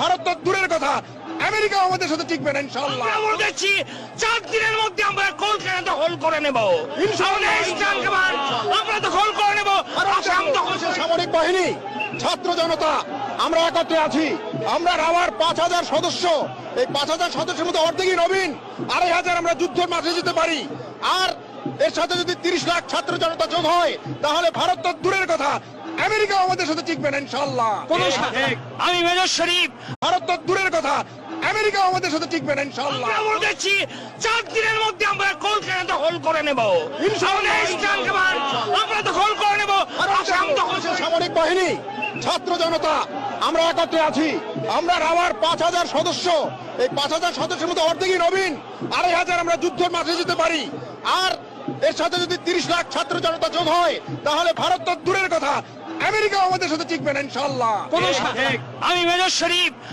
ভারত তো দূরের কথা, আমেরিকা আমাদের সাথে টিকবে না ইনশাআল্লাহ। আমরা বলতেছি 4 দিনের মধ্যে আমরা কলকাতা দখল করে নেব ইনশাআল্লাহ। আমরা দখল করে নেব। আসাম দখল করে সামরিক বাহিনী, ছাত্র জনতা আমরা একত্রে আছি। আমরা রাওয়ার 5,000 সদস্য, এই 5,000 সদস্যের মধ্যে অর্ধেকই নবীন, 2,500 আমরা যুদ্ধের মাঠে যেতে পারি। আর এর সাথে যদি 30 লাখ ছাত্র জনতা যোগ হয়, তাহলে ভারত তো দূরের কথা, আমেরিকা আমাদের সাথে টিকবে না ইনশাআল্লাহ। আমি মেজর শরীফ। ভারত তো দূরের কথা, আমেরিকা আমাদের সাথে টিকবে না ইনশাআল্লাহ। আমরা বলতেছি 4 দিনের মধ্যে আমরা কলকাতা দখল করে নেব ইনশাআল্লাহ। আমরা দখল করে নেব। আসাম দখল করে সামরিক বাহিনী, ছাত্র জনতা আমরা একত্রে আছি। আমরা রাওয়ার 5,000 সদস্য, এই 5,000 সদস্যের মধ্যে অর্ধেকই নবীন, 2,500 আমরা যুদ্ধের মাঠে যেতে পারি। আর এর সাথে যদি 30 লাখ ছাত্র জনতা যোগ হয়, তাহলে ভারত তো দূরের কথা, আমেরিকা আমাদের সাথে টিকবে না ইনশাআল্লাহ। আমি মেজর শরীফ।